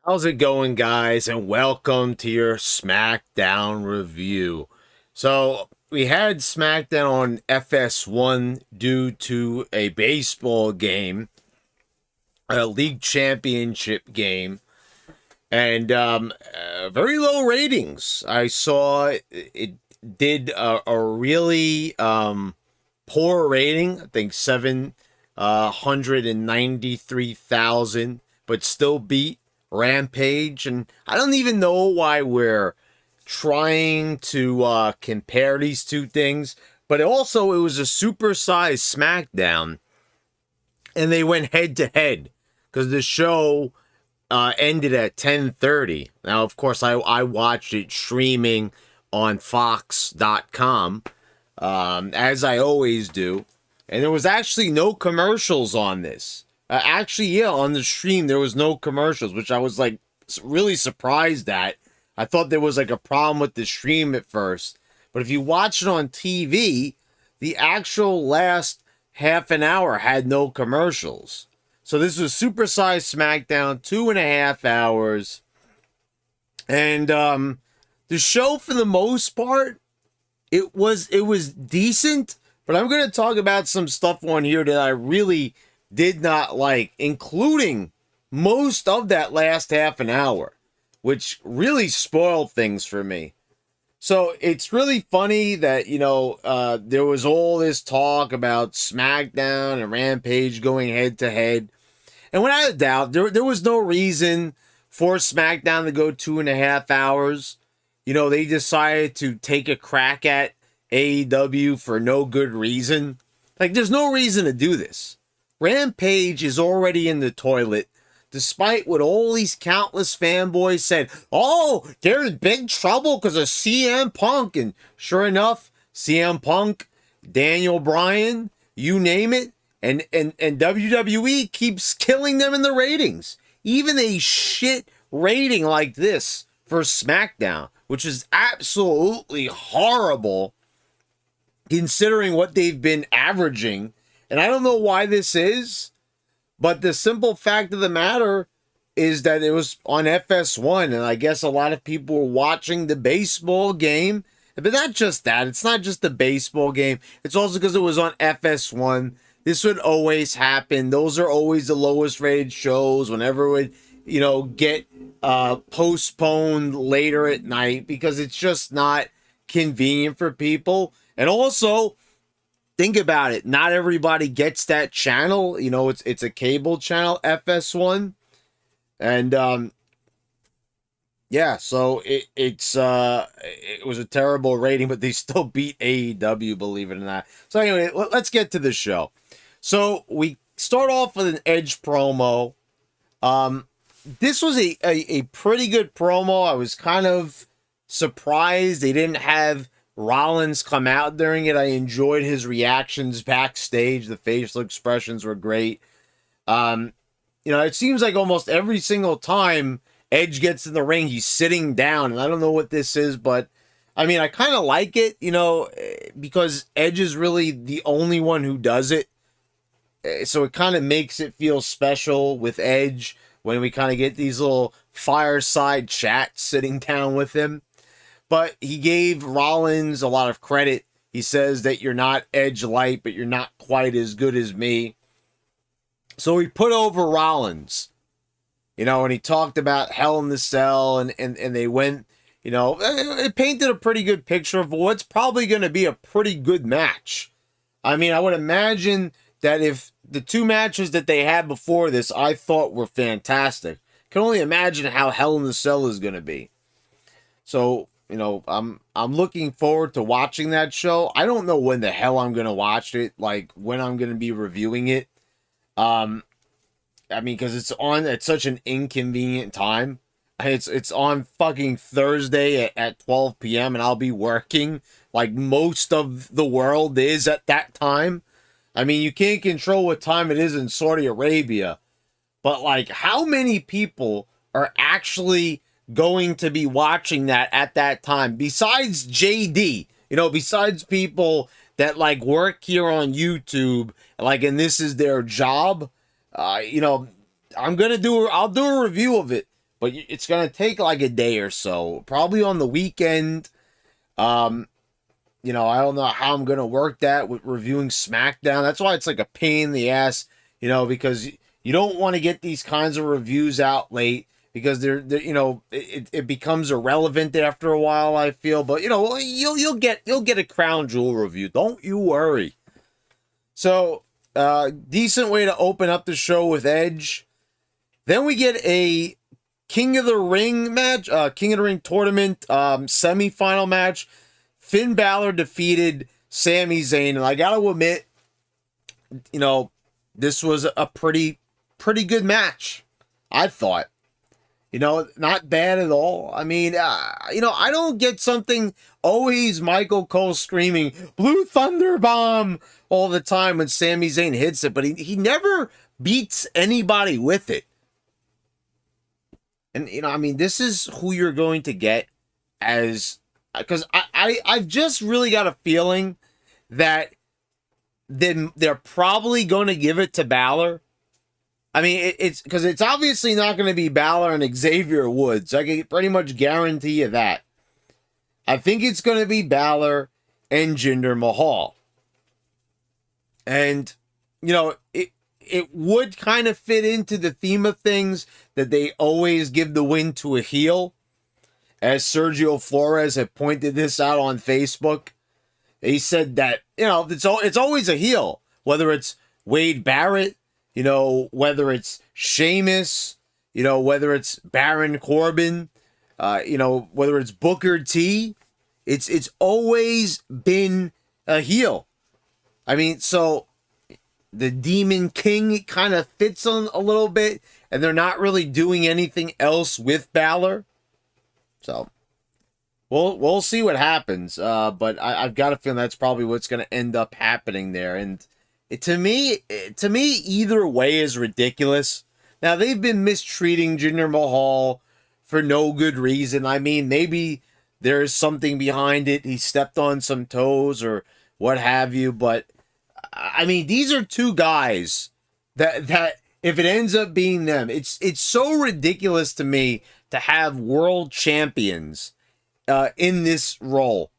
How's it going, guys? And welcome to your SmackDown review. So, we had SmackDown on FS1 due to a baseball game, a league championship game, and very low ratings. I saw it did a really poor rating, I think 793,000, but still beat Rampage. And I don't even know why we're trying to compare these two things, but it was a supersized SmackDown, and they went head to head because the show ended at 10:30. Now, of course, I watched it streaming on Fox.com, as I always do, and there was actually no commercials on this. On the stream there was no commercials, which I was like really surprised at. I thought there was like a problem with the stream at first, but if you watch it on TV, the actual last half an hour had no commercials. So this was supersized SmackDown, 2.5 hours, and the show for the most part, it was decent. But I'm going to talk about some stuff on here that I really did not like, including most of that last half an hour, which really spoiled things for me. So it's really funny that, there was all this talk about SmackDown and Rampage going head to head. And without a doubt, there was no reason for SmackDown to go 2.5 hours. They decided to take a crack at AEW for no good reason. Like, there's no reason to do this. Rampage is already in the toilet, despite what all these countless fanboys said. Oh, they're in big trouble because of CM Punk. And sure enough, CM Punk, Daniel Bryan, you name it, and WWE keeps killing them in the ratings. Even a shit rating like this for SmackDown, which is absolutely horrible considering what they've been averaging. And I don't know why this is, but the simple fact of the matter is that it was on FS1, and I guess a lot of people were watching the baseball game. But not just that. It's not just the baseball game. It's also because it was on FS1. This would always happen. Those are always the lowest rated shows whenever it would, get postponed later at night because it's just not convenient for people. And also, think about it. Not everybody gets that channel. It's a cable channel, FS1. And yeah, so it was a terrible rating, but they still beat AEW, believe it or not. So anyway, let's get to the show. So we start off with an Edge promo. This was a pretty good promo. I was kind of surprised they didn't have Rollins come out during it. I enjoyed his reactions backstage. The facial expressions were great. It seems like almost every single time Edge gets in the ring, he's sitting down. And I don't know what this is, but I mean, I kind of like it, because Edge is really the only one who does it. So it kind of makes it feel special with Edge when we kind of get these little fireside chats sitting down with him. But he gave Rollins a lot of credit. He says that you're not Edge light, but you're not quite as good as me. So he put over Rollins, and he talked about Hell in the Cell, and they went, it painted a pretty good picture of what's probably going to be a pretty good match. I mean, I would imagine that if the two matches that they had before this I thought were fantastic, can only imagine how Hell in the Cell is going to be. So, I'm looking forward to watching that show. I don't know when the hell I'm going to watch it, like when I'm going to be reviewing it. I mean, because it's on at such an inconvenient time. It's on fucking Thursday at 12 p.m. and I'll be working like most of the world is at that time. I mean, you can't control what time it is in Saudi Arabia, but like how many people are actually going to be watching that at that time besides JD, besides people that like work here on YouTube, like, and this is their job. I'll do a review of it, but it's going to take like a day or so, probably on the weekend. You know, I don't know how I'm going to work that with reviewing SmackDown. That's why it's like a pain in the ass, you know, because you don't want to get these kinds of reviews out late because they're you know, it becomes irrelevant after a while, I feel. But, you know, you'll get a Crown Jewel review. Don't you worry. So, decent way to open up the show with Edge. Then we get a King of the Ring match, King of the Ring tournament semi-final match. Finn Balor defeated Sami Zayn, and I gotta admit, you know, this was a pretty good match, I thought. You know, not bad at all. I mean, you know, I don't get something always Michael Cole screaming, Blue Thunder Bomb, all the time when Sami Zayn hits it, but he never beats anybody with it. And, you know, I mean, this is who you're going to get as... Because I've just really got a feeling that they're probably going to give it to Balor. I mean, it's because it's obviously not going to be Balor and Xavier Woods. I can pretty much guarantee you that. I think it's going to be Balor and Jinder Mahal. And, you know, it would kind of fit into the theme of things that they always give the win to a heel. As Sergio Flores had pointed this out on Facebook, he said that, you know, it's always a heel, whether it's Wade Barrett, you know, whether it's Sheamus, you know, whether it's Baron Corbin, you know, whether it's Booker T, it's always been a heel. I mean, so the Demon King kind of fits on a little bit, and they're not really doing anything else with Balor. So, we'll see what happens. But I've got a feeling that's probably what's going to end up happening there. And to me, either way is ridiculous. Now, they've been mistreating Jinder Mahal for no good reason. I mean, maybe there's something behind it. He stepped on some toes or what have you. But, I mean, these are two guys that if it ends up being them, it's so ridiculous to me to have world champions in this role.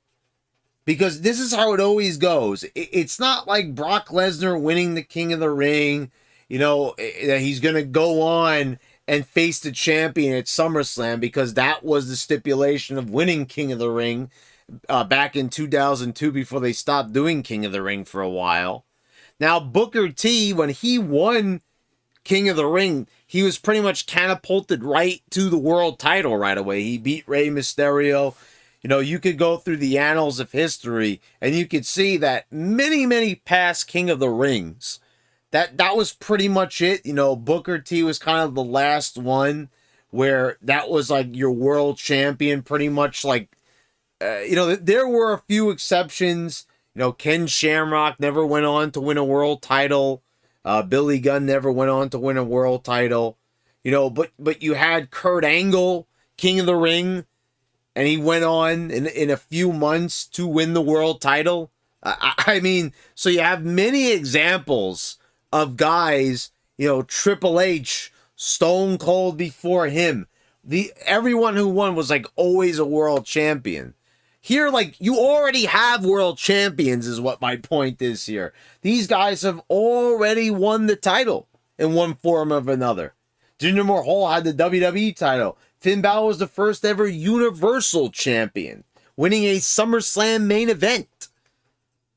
Because this is how it always goes. It's not like Brock Lesnar winning the King of the Ring, you know, that he's going to go on and face the champion at SummerSlam, because that was the stipulation of winning King of the Ring back in 2002 before they stopped doing King of the Ring for a while. Now, Booker T, when he won King of the Ring, he was pretty much catapulted right to the world title right away. He beat Rey Mysterio. You know, you could go through the annals of history and you could see that many past King of the Rings, that was pretty much it. You know, Booker T was kind of the last one where that was like your world champion, pretty much like, you know, there were a few exceptions. You know, Ken Shamrock never went on to win a world title. Billy Gunn never went on to win a world title, you know, but you had Kurt Angle, King of the Ring, and he went on in a few months to win the world title. I mean, so you have many examples of guys, you know, Triple H, Stone Cold before him. Everyone who won was like always a world champion. Here, like, you already have world champions is what my point is here. These guys have already won the title in one form or another. Jinder Mahal had the WWE title. Finn Balor was the first ever Universal Champion, winning a SummerSlam main event.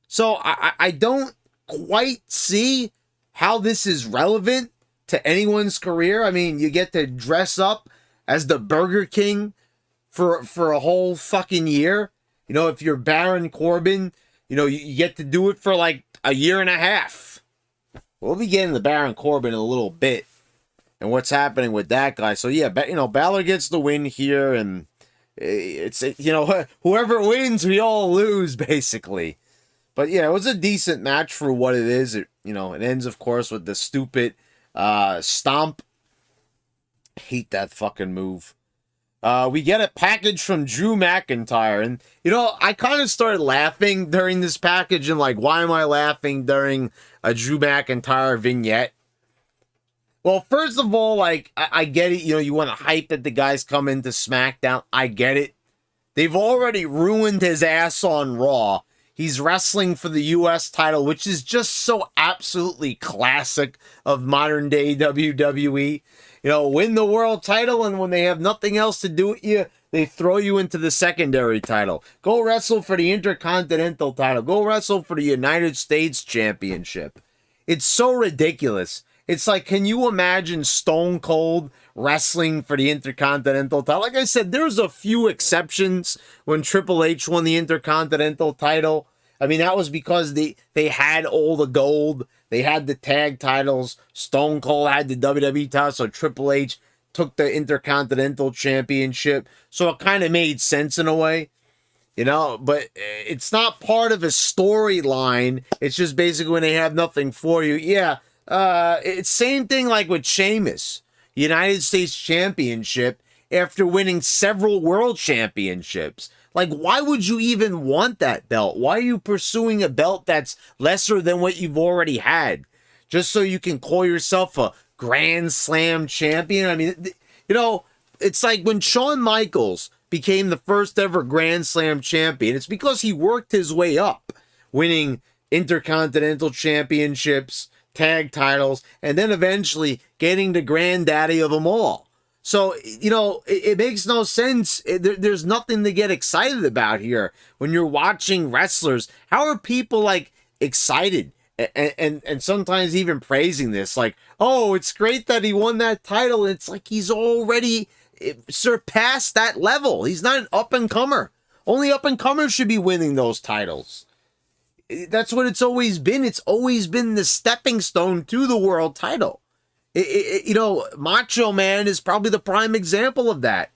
So I don't quite see how this is relevant to anyone's career. I mean, you get to dress up as the Burger King for a whole fucking year. You know, if you're Baron Corbin, you know, you get to do it for like a year and a half. We'll be getting to Baron Corbin in a little bit and what's happening with that guy. So, yeah, you know, Balor gets the win here, and it's, you know, whoever wins, we all lose, basically. But, yeah, it was a decent match for what it is. You know, it ends, of course, with the stupid stomp. I hate that fucking move. We get a package from Drew McIntyre, and, you know, I kind of started laughing during this package, and like, why am I laughing during a Drew McIntyre vignette? Well, first of all, like, I get it. You know, you want to hype that the guys come into SmackDown. I get it. They've already ruined his ass on Raw. He's wrestling for the U.S. title, which is just so absolutely classic of modern day WWE. You know, win the world title, and when they have nothing else to do with you, they throw you into the secondary title. Go wrestle for the Intercontinental title. Go wrestle for the United States Championship. It's so ridiculous. It's like, can you imagine Stone Cold wrestling for the Intercontinental title? Like I said, there's a few exceptions when Triple H won the Intercontinental title. I mean, that was because they had all the gold. They had the tag titles. Stone Cold had the WWE title, so Triple H took the Intercontinental Championship. So it kind of made sense in a way, you know, but it's not part of a storyline. It's just basically when they have nothing for you. Yeah. It's same thing like with Sheamus, United States Championship after winning several world championships. Like, why would you even want that belt? Why are you pursuing a belt that's lesser than what you've already had? Just so you can call yourself a Grand Slam champion? I mean, you know, it's like when Shawn Michaels became the first ever Grand Slam champion, it's because he worked his way up, winning Intercontinental Championships, tag titles, and then eventually getting the granddaddy of them all. So, you know, it makes no sense. There's nothing to get excited about here when you're watching wrestlers. How are people, like, excited and sometimes even praising this? Like, oh, it's great that he won that title. It's like he's already surpassed that level. He's not an up-and-comer. Only up-and-comers should be winning those titles. That's what it's always been. It's always been the stepping stone to the world title. You know, Macho Man is probably the prime example of that.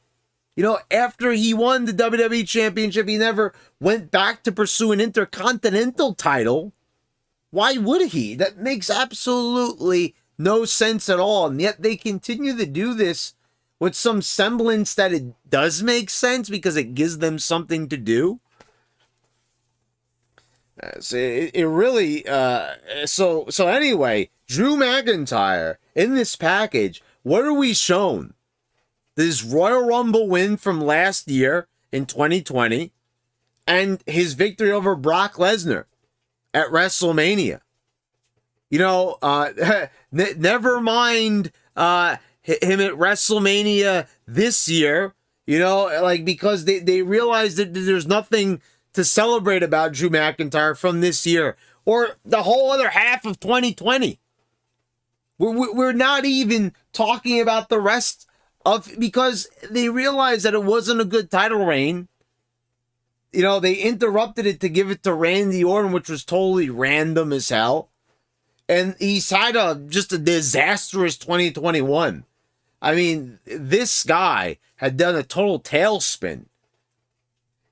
You know, after he won the WWE Championship, he never went back to pursue an Intercontinental title. Why would he? That makes absolutely no sense at all. And yet they continue to do this with some semblance that it does make sense because it gives them something to do. So it really, so anyway, Drew McIntyre in this package, what are we shown? This Royal Rumble win from last year in 2020 and his victory over Brock Lesnar at WrestleMania. You know, never mind him at WrestleMania this year, you know, like because they realized that there's nothing to celebrate about Drew McIntyre from this year or the whole other half of 2020. We're not even talking about the rest of, because they realized that it wasn't a good title reign. You know, they interrupted it to give it to Randy Orton, which was totally random as hell. And he's had just a disastrous 2021. I mean, this guy had done a total tailspin.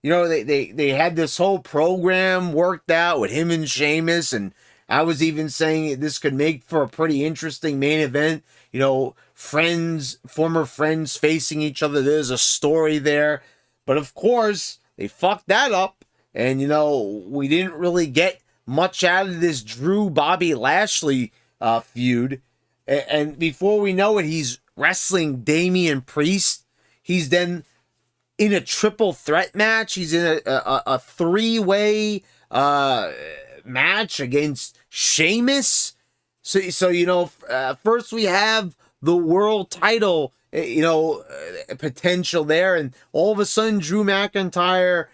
You know, they had this whole program worked out with him and Sheamus, and I was even saying this could make for a pretty interesting main event. You know, former friends facing each other. There's a story there. But of course, they fucked that up. And, you know, we didn't really get much out of this Drew-Bobby Lashley feud. And before we know it, he's wrestling Damian Priest. He's then in a triple threat match. He's in a three-way match against Sheamus. So you know, first we have the world title, you know, potential there, and all of a sudden Drew McIntyre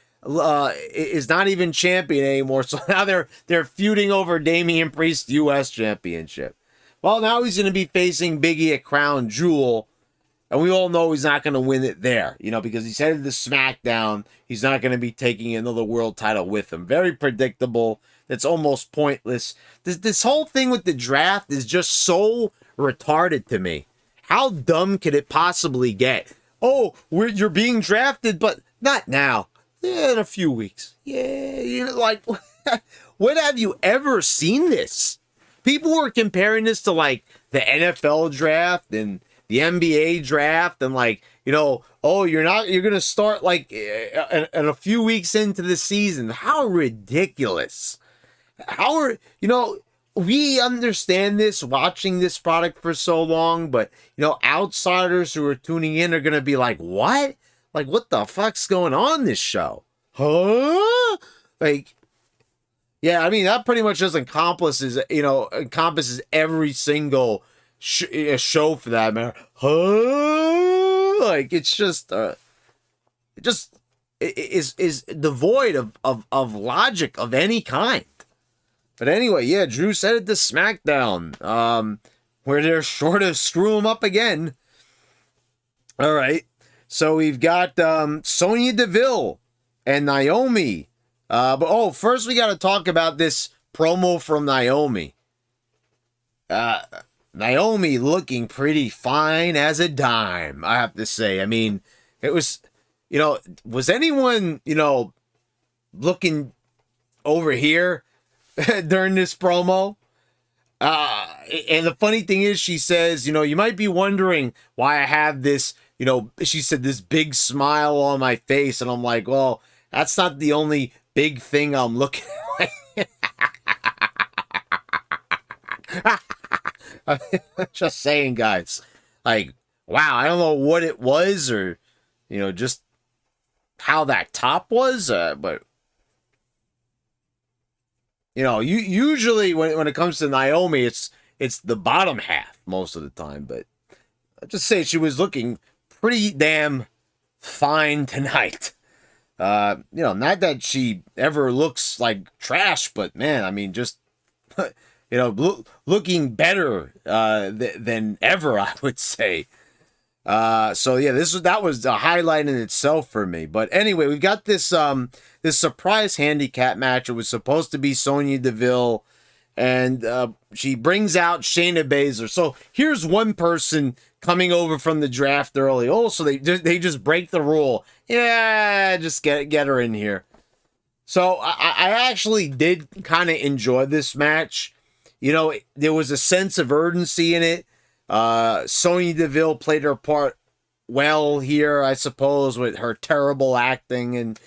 is not even champion anymore. So now they're feuding over Damian Priest's U.S. Championship. Well, now he's going to be facing Big E at Crown Jewel. And we all know he's not going to win it there, you know, because he's headed to SmackDown. He's not going to be taking another world title with him. Very predictable. That's almost pointless. This whole thing with the draft is just so retarded to me. How dumb could it possibly get? Oh, you're being drafted, but not now. Yeah, in a few weeks. Yeah, you know, like, when have you ever seen this? People were comparing this to, like, the NFL draft and the NBA draft, and like, you know, oh, you're going to start like in a few weeks into the season. How ridiculous. You know, we understand this watching this product for so long, but outsiders who are tuning in are gonna be like, what? Like, what the fuck's going on this show? Huh? Like, yeah, I mean, that pretty much just encompasses every single show for that matter. Huh? Like, it's just, is devoid of logic of any kind. But anyway, yeah, Drew said it to SmackDown, where they're sure to screw him up again. All right, so we've got Sonya Deville and Naomi. But first we got to talk about this promo from Naomi. Naomi looking pretty fine as a dime, I have to say. I mean, it was, was anyone, looking over here during this promo? And the funny thing is, she says, you might be wondering why I have this, she said, this big smile on my face. And I'm like, well, that's not the only big thing I'm looking at. Just saying, guys. Like, wow, I don't know what it was or, just how that top was, but usually when it comes to Naomi, it's the bottom half most of the time. But I'll just say she was looking pretty damn fine tonight. Not that she ever looks like trash, but man, I mean, just looking better than ever, I would say. So yeah, that was a highlight in itself for me. But anyway, we've got this surprise handicap match. It was supposed to be Sonya Deville, and she brings out Shayna Baszler. So here's one person coming over from the draft early. Oh, so they just break the rule. Yeah, just get her in here. So I actually did kind of enjoy this match. There was a sense of urgency in it. Sonya Deville played her part well here, I suppose, with her terrible acting and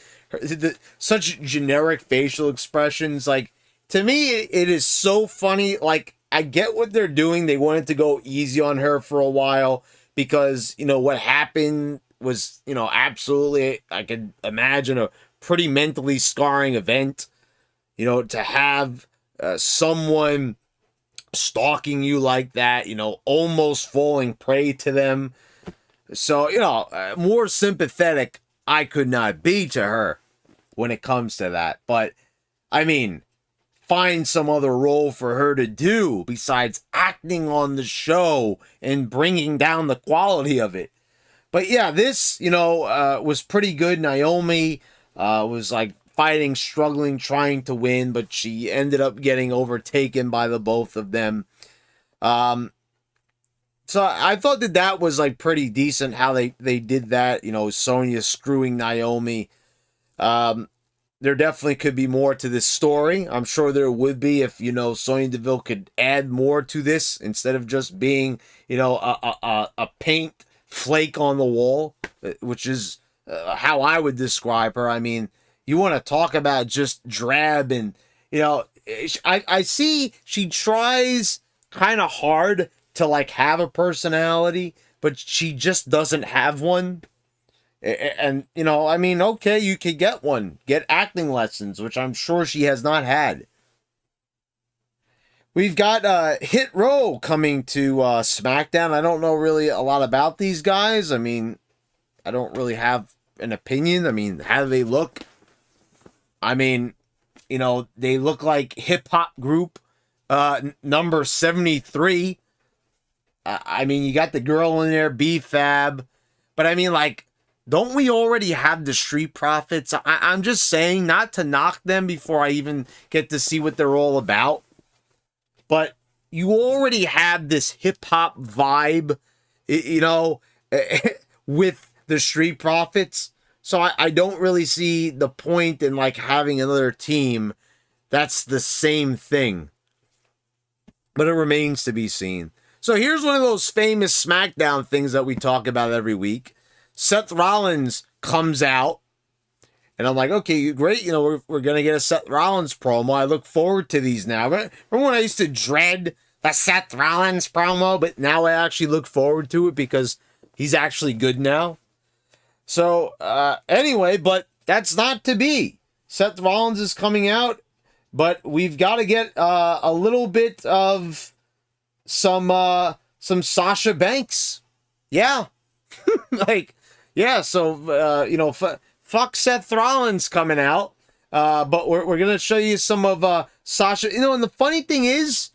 such generic facial expressions. Like, to me, it is so funny. Like, I get what they're doing. They wanted to go easy on her for a while because, what happened was, absolutely, I could imagine, a pretty mentally scarring event. To have someone stalking you like that, almost falling prey to them. So, more sympathetic I could not be to her when it comes to that. But, I mean, find some other role for her to do besides acting on the show and bringing down the quality of it. But yeah, this, was pretty good. Naomi was like fighting, struggling, trying to win, but she ended up getting overtaken by the both of them. So I thought that was like pretty decent how they did that. Sonya screwing Naomi. There definitely could be more to this story. I'm sure there would be if, Sonya Deville could add more to this instead of just being, a paint flake on the wall, which is how I would describe her. I mean, you want to talk about just drab and, I see she tries kind of hard to like have a personality, but she just doesn't have one. And, I mean, okay, you could get one. Get acting lessons, which I'm sure she has not had. We've got Hit Row coming to SmackDown. I don't know really a lot about these guys. I mean, I don't really have an opinion. I mean, how do they look? I mean, they look like hip-hop group number 73. I mean, you got the girl in there, B-Fab. But I mean, like, don't we already have the Street Profits? I'm just saying, not to knock them before I even get to see what they're all about. But you already have this hip-hop vibe, with the Street Profits. So I don't really see the point in, like, having another team that's the same thing. But it remains to be seen. So here's one of those famous SmackDown things that we talk about every week. Seth Rollins comes out And I'm like, okay, great. You know, we're going to get a Seth Rollins promo. I look forward to these now. Remember when I used to dread the Seth Rollins promo, but now I actually look forward to it because he's actually good now. So, anyway, but that's not to be. Seth Rollins is coming out, but we've got to get a little bit of some Sasha Banks. Yeah. Like, yeah, so, you know, fuck Seth Rollins coming out, but we're going to show you some of Sasha. You know, and the funny thing is,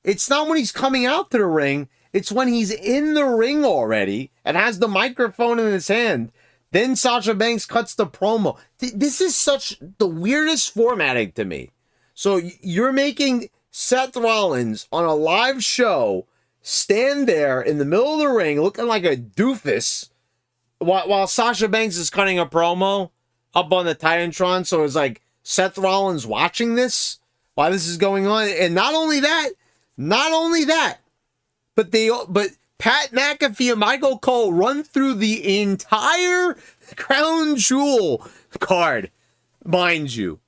it's not when he's coming out to the ring, it's when he's in the ring already and has the microphone in his hand. Then Sasha Banks cuts the promo. This is such the weirdest formatting to me. So you're making Seth Rollins on a live show stand there in the middle of the ring looking like a doofus while Sasha Banks is cutting a promo up on the Titantron. So it's like Seth Rollins watching this while this is going on. And not only that, but Pat McAfee and Michael Cole run through the entire Crown Jewel card, mind you.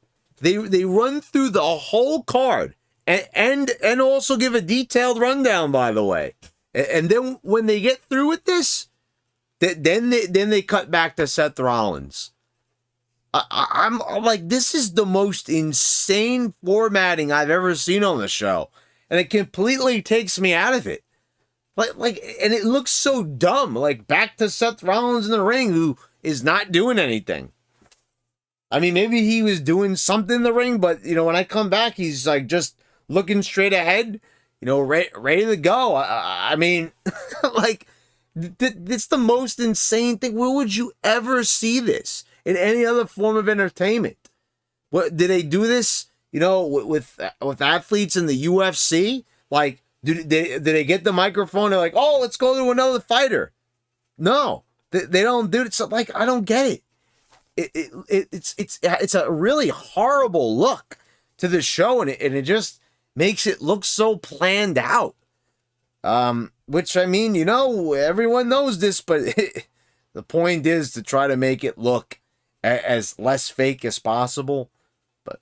They run through the whole card and also give a detailed rundown, by the way. And then when they get through with this, then they cut back to Seth Rollins. I'm like, this is the most insane formatting I've ever seen on the show, and it completely takes me out of it. Like, and it looks so dumb. Like, back to Seth Rollins in the ring, who is not doing anything. I mean, maybe he was doing something in the ring, but, you know, when I come back, he's like just looking straight ahead, you know, ready to go. I mean, like, it's the most insane thing. Where would you ever see this in any other form of entertainment? What did they do this, you know, with athletes in the UFC? Like, did they get the microphone? They're like, oh, let's go to another fighter. No, they don't do it. So, like, I don't get it. It's a really horrible look to the show, and it just makes it look so planned out. Which, I mean, you know, everyone knows this, but the point is to try to make it look as less fake as possible. But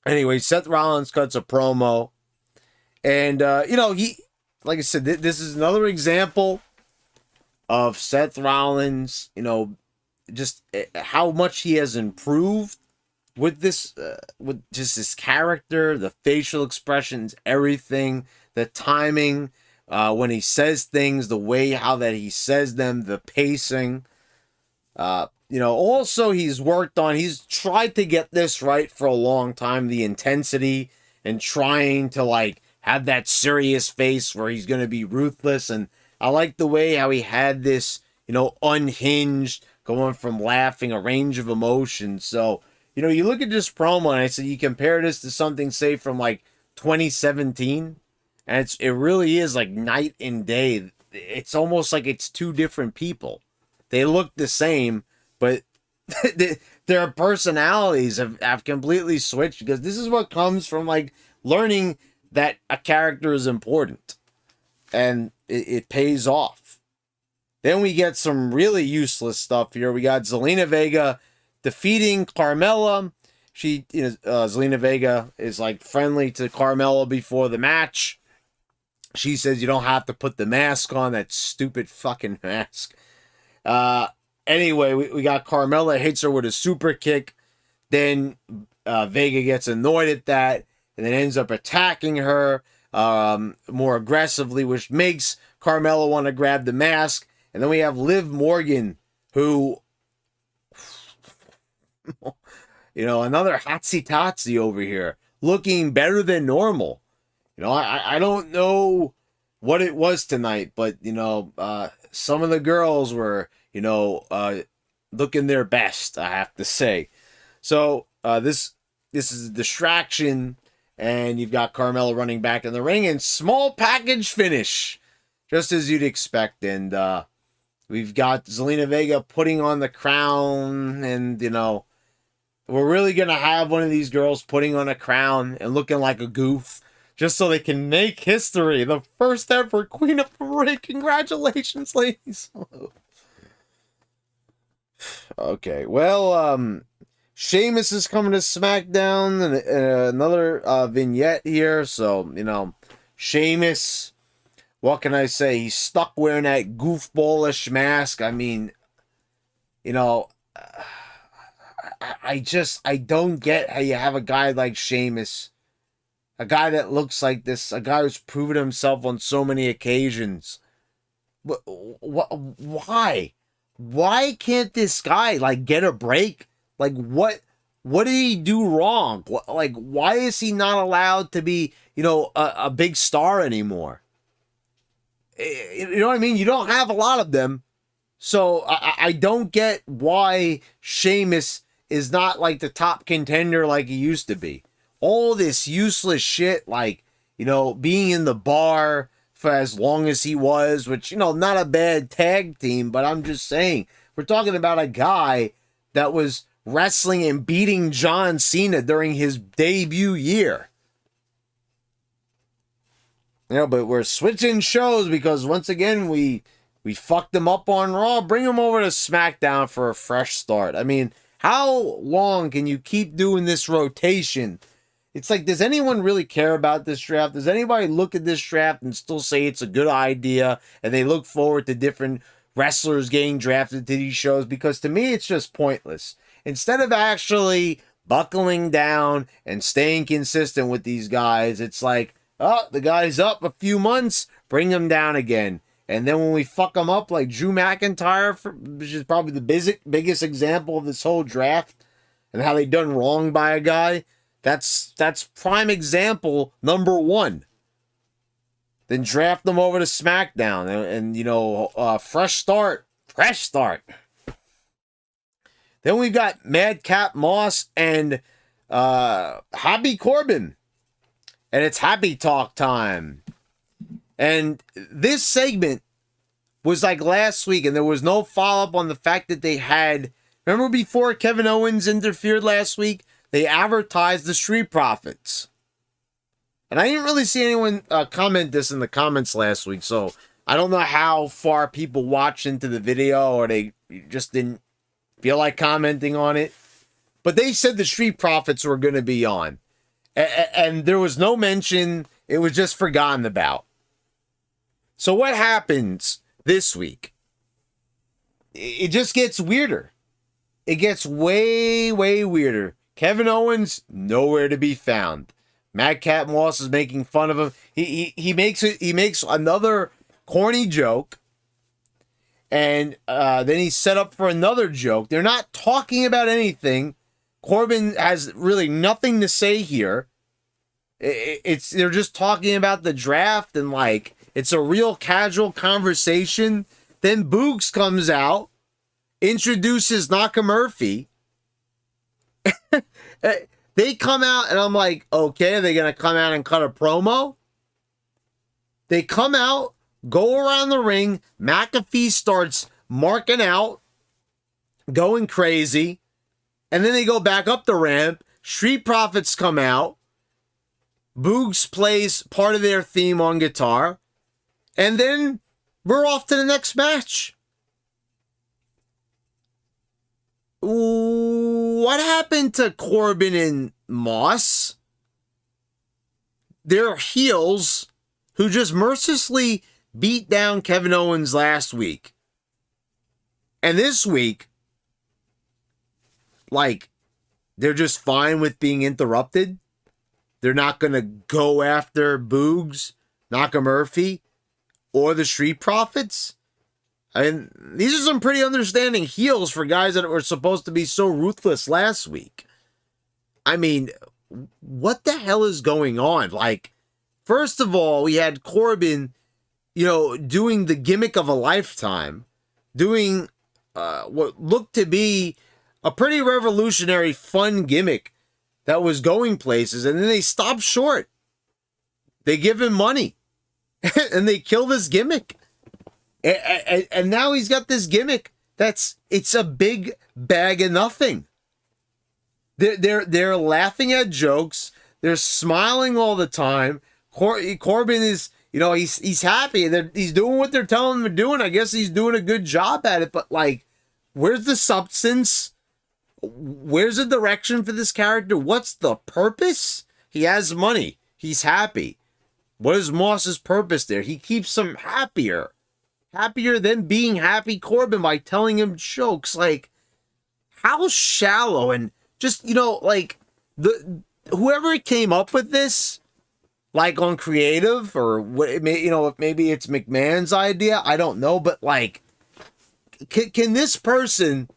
anyway, Seth Rollins cuts a promo. And, you know, he, like I said, this is another example of Seth Rollins, you know, just how much he has improved with this, with just his character, the facial expressions, everything, the timing, when he says things, the way how that he says them, the pacing. You know, also he's tried to get this right for a long time, the intensity and trying to, like, have that serious face where he's going to be ruthless. And I like the way how he had this, you know, unhinged, going from laughing, a range of emotions. So, you know, you look at this promo and I said, you compare this to something, say, from like 2017, and it really is like night and day. It's almost like it's two different people. They look the same, but their personalities have completely switched, because this is what comes from, like, learning that a character is important, and it pays off. Then we get some really useless stuff here. We got Zelina Vega defeating Carmella. She, you know, Zelina Vega is like friendly to Carmella before the match. She says you don't have to put the mask on, that stupid fucking mask. Anyway, we got Carmella hits her with a super kick. Then Vega gets annoyed at that, and then ends up attacking her more aggressively, which makes Carmella want to grab the mask. And then we have Liv Morgan, who, you know, another hotsy-totsy over here, looking better than normal. You know, I don't know what it was tonight, but, you know, some of the girls were, you know, looking their best, I have to say. So this is a distraction, and you've got Carmella running back in the ring, and small package finish, just as you'd expect. And we've got Zelina Vega putting on the crown, and, you know, we're really going to have one of these girls putting on a crown and looking like a goof, just so they can make history. The first ever Queen of the Ring. Congratulations, ladies. Okay, well, Sheamus is coming to SmackDown, and another vignette here. So, you know, Sheamus, what can I say? He's stuck wearing that goofballish mask. I mean, you know, I don't get how you have a guy like Sheamus, a guy that looks like this, a guy who's proven himself on so many occasions. Why? Why can't this guy, like, get a break? Like, what did he do wrong? Like, why is he not allowed to be, you know, a big star anymore? You know what I mean? You don't have a lot of them. So I don't get why Sheamus is not like the top contender like he used to be. All this useless shit, like, you know, being in the bar for as long as he was, which, you know, not a bad tag team, but I'm just saying, we're talking about a guy that was wrestling and beating John Cena during his debut year. You know, but we're switching shows because once again we fucked them up on Raw. Bring them over to SmackDown for a fresh start. I mean, how long can you keep doing this rotation? It's like, does anyone really care about this draft? Does anybody look at this draft and still say it's a good idea and they look forward to different wrestlers getting drafted to these shows? Because to me, it's just pointless. Instead of actually buckling down and staying consistent with these guys, it's like, oh, the guy's up a few months, bring him down again. And then when we fuck him up like Drew McIntyre, which is probably the biggest example of this whole draft and how they done wrong by a guy, that's prime example number one. Then draft them over to SmackDown and you know, fresh start. Then we've got Madcap Moss and Happy Corbin. And it's Happy Talk time. And this segment was like last week, and there was no follow-up on the fact that they had... Remember before Kevin Owens interfered last week? They advertised the Street Profits. And I didn't really see anyone comment this in the comments last week, so I don't know how far people watched into the video, or they just didn't feel like commenting on it. But they said the Street Profits were going to be on. And there was no mention. It was just forgotten about. So what happens this week? It just gets weirder. It gets way, way weirder. Kevin Owens, nowhere to be found. Madcap Moss is making fun of him. He makes another corny joke. And then he's set up for another joke. They're not talking about anything. Corbin has really nothing to say here. They're just talking about the draft and like it's a real casual conversation. Then Boogs comes out, introduces Nakamurphy. They come out and I'm like, okay, are they gonna come out and cut a promo? They come out, go around the ring. McAfee starts marking out, going crazy. And then they go back up the ramp. Street Profits come out. Boogs plays part of their theme on guitar. And then we're off to the next match. What happened to Corbin and Moss? They're heels who just mercilessly beat down Kevin Owens last week. And this week, like, they're just fine with being interrupted. They're not going to go after Boogs, Nakamurphy, or the Street Profits. I mean, these are some pretty understanding heels for guys that were supposed to be so ruthless last week. I mean, what the hell is going on? Like, first of all, we had Corbin, you know, doing the gimmick of a lifetime, doing what looked to be a pretty revolutionary, fun gimmick that was going places, and then they stop short. They give him money, and they kill this gimmick. And now he's got this gimmick it's a big bag of nothing. They're laughing at jokes. They're smiling all the time. Corbin is, you know, he's happy. He's doing what they're telling him to do, and I guess he's doing a good job at it. But like, where's the substance? Where's the direction for this character? What's the purpose? He has money. He's happy. What is Moss's purpose there? He keeps him happier. Happier than being happy Corbin by telling him jokes. Like, how shallow, and just, like, whoever came up with this, like, on creative, or what, if maybe it's McMahon's idea, I don't know, but, like, can this person,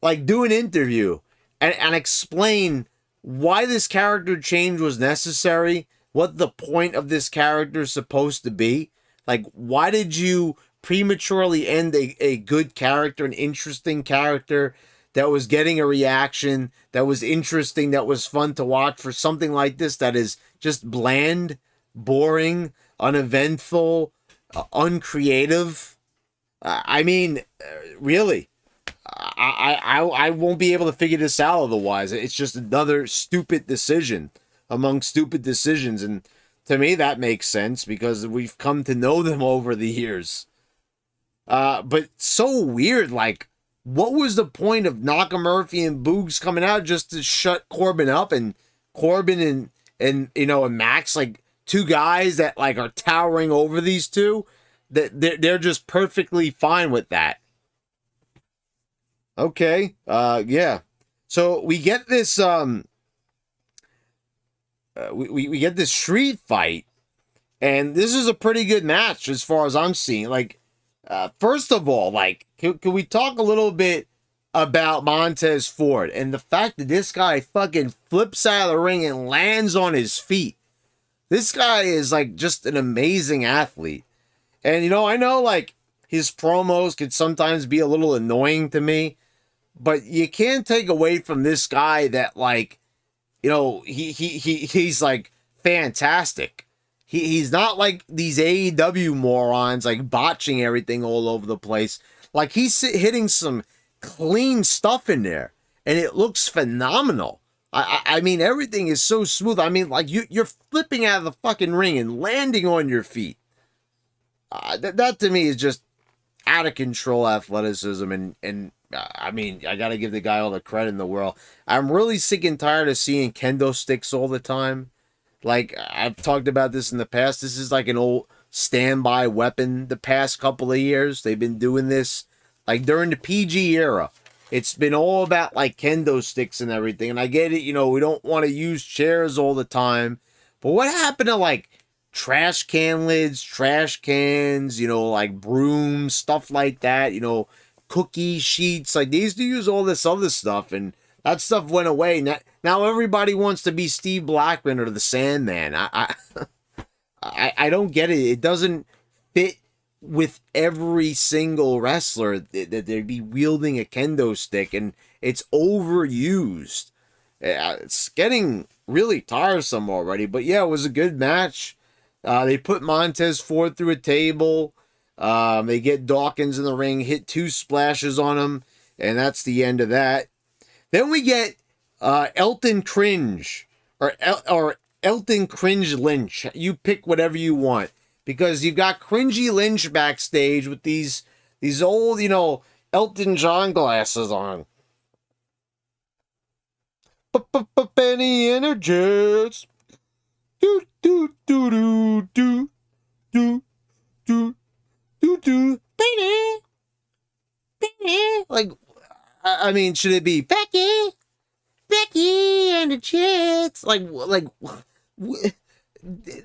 like, do an interview and explain why this character change was necessary, what the point of this character is supposed to be? Like, why did you prematurely end a good character, an interesting character that was getting a reaction, that was interesting, that was fun to watch, for something like this that is just bland, boring, uneventful, uncreative? Really, I won't be able to figure this out otherwise. It's just another stupid decision among stupid decisions, and to me that makes sense because we've come to know them over the years. But so weird, like, what was the point of Nakamurphy and Boogs coming out just to shut Corbin up, and Corbin and Max, like, two guys that, like, are towering over these two, that they're just perfectly fine with that. Okay, yeah. So we get this we get this street fight, and this is a pretty good match as far as I'm seeing. Like, first of all, like, can we talk a little bit about Montez Ford and the fact that this guy fucking flips out of the ring and lands on his feet? This guy is, like, just an amazing athlete. And, I know, like, his promos could sometimes be a little annoying to me, but you can't take away from this guy that, like, he's like fantastic. He's not like these AEW morons, like, botching everything all over the place. Like, he's hitting some clean stuff in there, and it looks phenomenal. I mean, everything is so smooth. I mean, like, you're flipping out of the fucking ring and landing on your feet. That to me is just out of control athleticism, and I mean, I gotta give the guy all the credit in the world. I'm really sick and tired of seeing kendo sticks all the time. Like, I've talked about this in the past. This is like an old standby weapon the past couple of years. They've been doing this, like, during the PG era. It's been all about, like, kendo sticks and everything. And I get it, we don't want to use chairs all the time. But what happened to, like, trash can lids, trash cans, like brooms, stuff like that, cookie sheets? Like, they used to use all this other stuff, and that stuff went away. Now everybody wants to be Steve Blackman or the Sandman. I don't get it. It doesn't fit with every single wrestler that they'd be wielding a kendo stick, and it's overused. It's getting really tiresome already. But yeah, it was a good match. They put Montez Ford through a table. They get Dawkins in the ring, hit 2 splashes on him, and that's the end of that. Then we get Elton Cringe, or Elton Cringe Lynch. You pick whatever you want, because you've got Cringey Lynch backstage with these old, Elton John glasses on. Benny Energies. Do do do do do do do do do. Benny. Like, I mean, should it be Becky and the Chicks? Like, are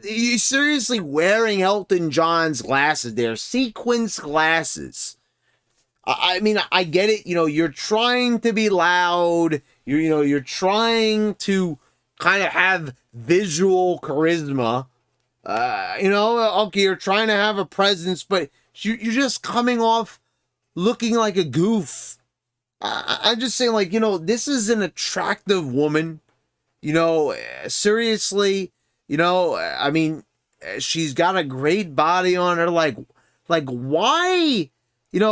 you seriously wearing Elton John's glasses? They're sequence glasses. I mean, I get it. You're trying to be loud. You're trying to kind of have visual charisma. Okay, you're trying to have a presence, but you're just coming off looking like a goof. I'm just saying, like, this is an attractive woman. Seriously, I mean, she's got a great body on her. Like why?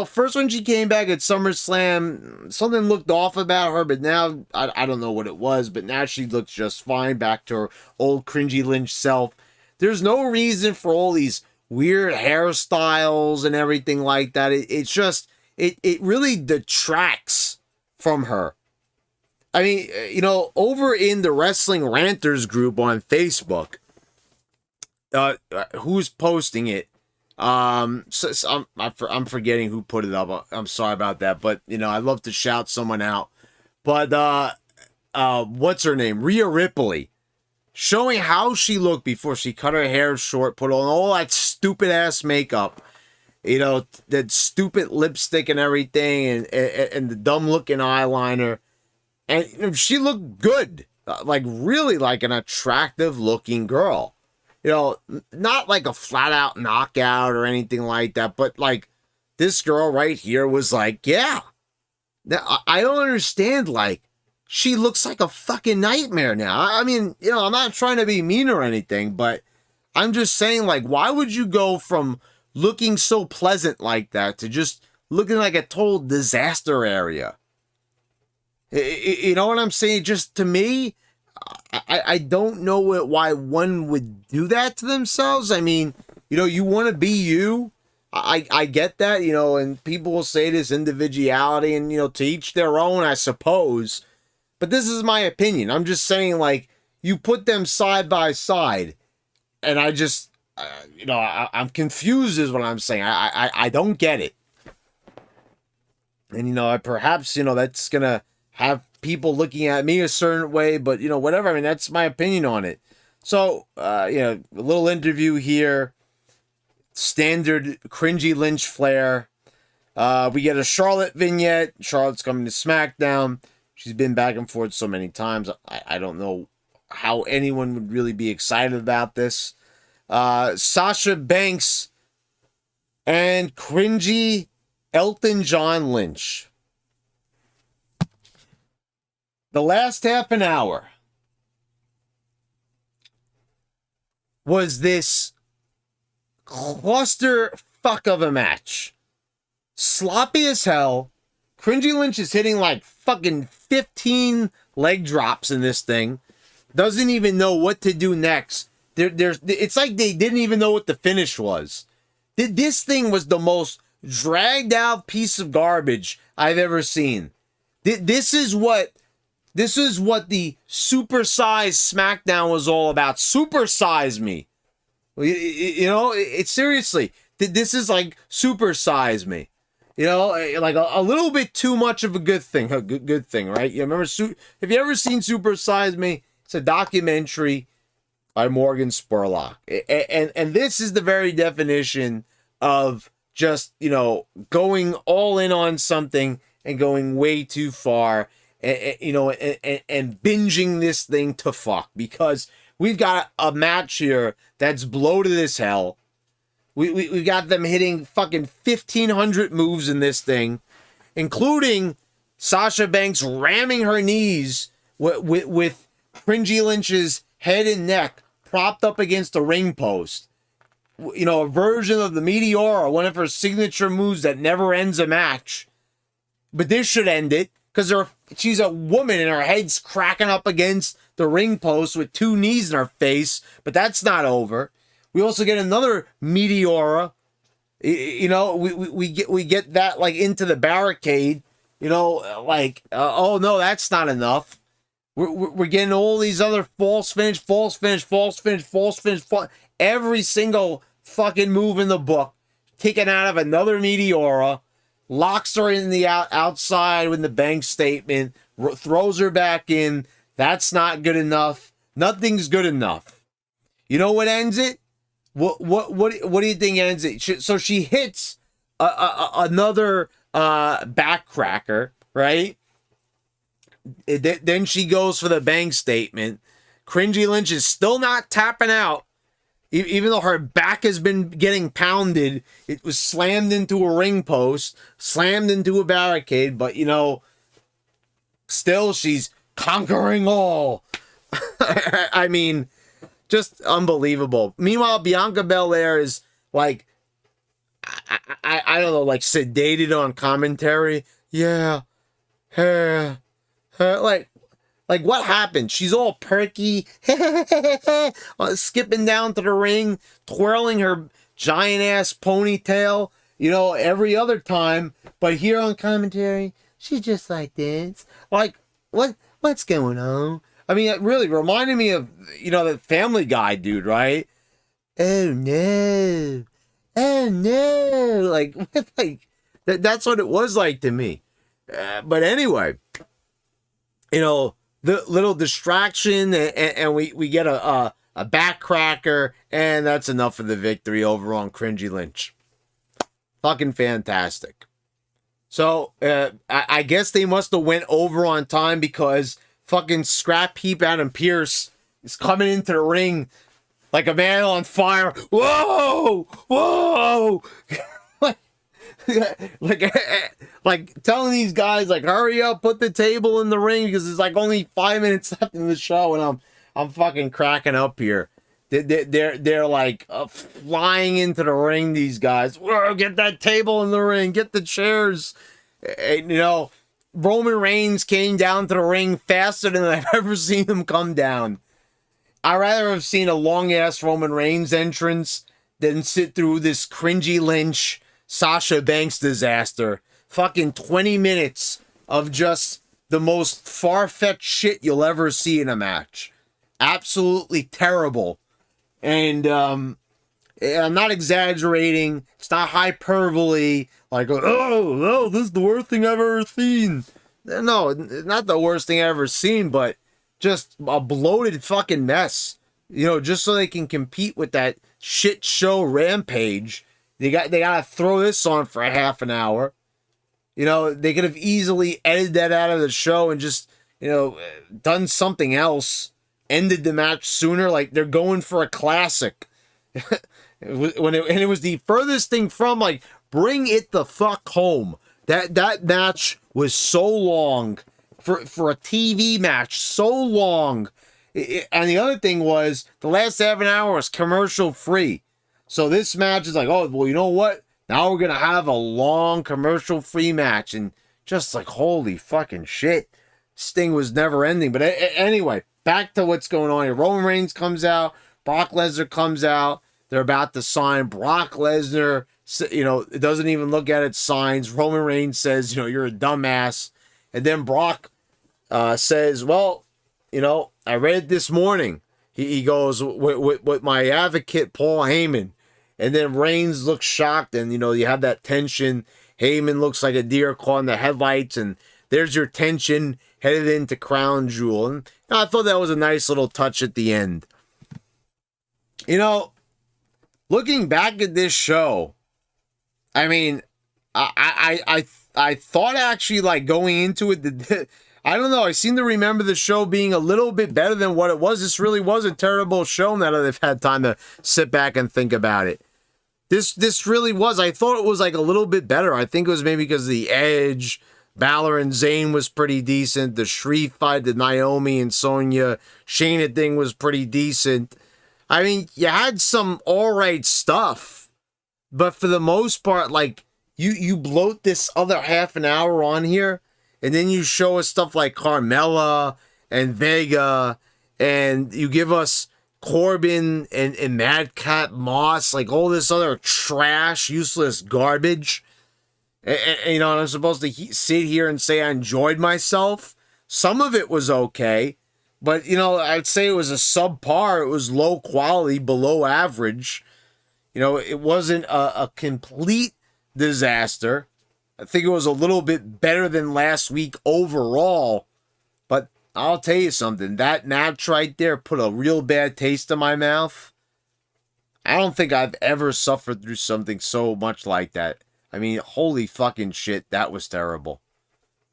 First when she came back at SummerSlam, something looked off about her, but now, I don't know what it was, but now she looks just fine, back to her old Cringey Lynch self. There's no reason for all these weird hairstyles and everything like that. It's just, it really detracts from her. I mean, you know, over in the Wrestling Ranters group on Facebook, who's posting it? I'm forgetting who put it up. I'm sorry about that, but you know, I'd love to shout someone out. But what's her name? Rhea Ripley, showing how she looked before she cut her hair short, put on all that stupid ass makeup, you know, that stupid lipstick and everything, and the dumb looking eyeliner, and you know, she looked good, like really like an attractive looking girl. You know, not like a flat out knockout or anything like that, but like this girl right here was like, yeah. Now, I don't understand, like, she looks like a fucking nightmare now. I mean, you know, I'm not trying to be mean or anything, but I'm just saying, like, why would you go from looking so pleasant like that to just looking like a total disaster area? You know what I'm saying? Just to me, I don't know why one would do that to themselves. I mean, you know, you want to be you. I get that, you know, and people will say this individuality and, you know, to each their own, I suppose. But this is my opinion. I'm just saying, like, you put them side by side, and I just, you know, I'm confused is what I'm saying. I don't get it. And, you know, perhaps, you know, that's going to have people looking at me a certain way, but, you know, whatever. I mean, that's my opinion on it. So, you know, a little interview here. Standard Cringey Lynch flair. We get a Charlotte vignette. Charlotte's coming to SmackDown. She's been back and forth so many times. I don't know how anyone would really be excited about this. Sasha Banks and Cringey Elton John Lynch. The last half an hour was this cluster fuck of a match. Sloppy as hell. Cringey Lynch is hitting like fucking 15 leg drops in this thing. Doesn't even know what to do next. It's like they didn't even know what the finish was. This thing was the most dragged out piece of garbage I've ever seen. This is what the supersized SmackDown was all about. Supersize me. You know, it's seriously, this is like supersize me. You know, like a little bit too much of a good thing. A good thing, right? You remember, have you ever seen Supersize Me? It's a documentary by Morgan Spurlock. And this is the very definition of just, you know, going all in on something and going way too far. You know, and binging this thing to fuck. Because we've got a match here that's bloated as hell. We got them hitting fucking 1,500 moves in this thing, including Sasha Banks ramming her knees with Cringey Lynch's head and neck propped up against the ring post. You know, a version of the Meteora, one of her signature moves that never ends a match. But this should end it, because she's a woman and her head's cracking up against the ring post with two knees in her face, but that's not over. We also get another Meteora. You know, we get that like into the barricade. You know, like oh no, that's not enough. We're getting all these other false finish. Every single fucking move in the book, kicking out of another Meteora, locks her in the outside with the bank statement, throws her back in. That's not good enough. Nothing's good enough. You know what ends it? What do you think ends it? So she hits another backcracker, right? Then she goes for the bank statement. Cringey Lynch is still not tapping out, even though her back has been getting pounded. It was slammed into a ring post, slammed into a barricade, but you know, still she's conquering all. I mean, just unbelievable. Meanwhile, Bianca Belair is like, I don't know, like sedated on commentary. Yeah, like what happened? She's all perky, skipping down to the ring, twirling her giant ass ponytail, you know, every other time. But here on commentary, she's just like this. Like, what's going on? I mean, it really reminded me of, the Family Guy dude, right? Oh no. Oh no. Like, that's what it was like to me. But anyway, the little distraction, and we get a backcracker, and that's enough for the victory over on Cringey Lynch. Fucking fantastic. So, I guess they must have went over on time because fucking Scrap Heap Adam Pearce is coming into the ring like a man on fire. Whoa! Whoa! like telling these guys, like, hurry up, put the table in the ring because there's like only 5 minutes left in the show, and I'm fucking cracking up here. They're like flying into the ring, these guys. Whoa, get that table in the ring, get the chairs. And, Roman Reigns came down to the ring faster than I've ever seen him come down. I'd rather have seen a long-ass Roman Reigns entrance than sit through this Cringey Lynch, Sasha Banks disaster. Fucking 20 minutes of just the most far-fetched shit you'll ever see in a match. Absolutely terrible. And I'm not exaggerating. It's not hyperbole. Like, oh, this is the worst thing I've ever seen. No, not the worst thing I've ever seen, but just a bloated fucking mess. Just so they can compete with that shit show Rampage. They gotta throw this on for a half an hour. They could have easily edited that out of the show and just, done something else. Ended the match sooner. Like, they're going for a classic. It was the furthest thing from, like, bring it the fuck home. That match was so long for a TV match, so long. And the other thing was the last half an hour was commercial free. So this match is like, oh, well, you know what? Now we're gonna have a long commercial free match, and just like, holy fucking shit, this thing was never ending. But anyway, back to what's going on here. Roman Reigns comes out, Brock Lesnar comes out. They're about to sign. Brock Lesnar, it doesn't even look at it, signs. Roman Reigns says, you're a dumbass. And then Brock says, well, I read it this morning. He goes, with my advocate, Paul Heyman. And then Reigns looks shocked, and, you have that tension. Heyman looks like a deer caught in the headlights, and there's your tension headed into Crown Jewel. And I thought that was a nice little touch at the end. Looking back at this show, I mean, I thought actually, like, going into it, I don't know, I seem to remember the show being a little bit better than what it was. This really was a terrible show now that I've had time to sit back and think about it. This really was. I thought it was like a little bit better. I think it was maybe because of the Edge. Balor and Zayn was pretty decent. The Shreve fight, the Naomi and Sonya Shayna thing was pretty decent. I mean, you had some alright stuff, but for the most part, like, you bloat this other half an hour on here, and then you show us stuff like Carmella and Vega, and you give us Corbin and Madcap Moss, like all this other trash, useless garbage. And I'm supposed to sit here and say I enjoyed myself. Some of it was okay, but, I'd say it was a subpar. It was low quality, below average. It wasn't a complete disaster. I think it was a little bit better than last week overall. But I'll tell you something. That match right there put a real bad taste in my mouth. I don't think I've ever suffered through something so much like that. I mean, holy fucking shit, that was terrible.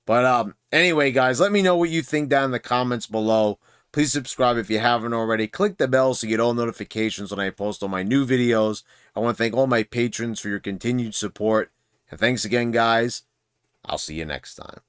But anyway, guys, let me know what you think down in the comments below. Please subscribe if you haven't already. Click the bell so you get all notifications when I post all my new videos. I want to thank all my patrons for your continued support. And thanks again, guys. I'll see you next time.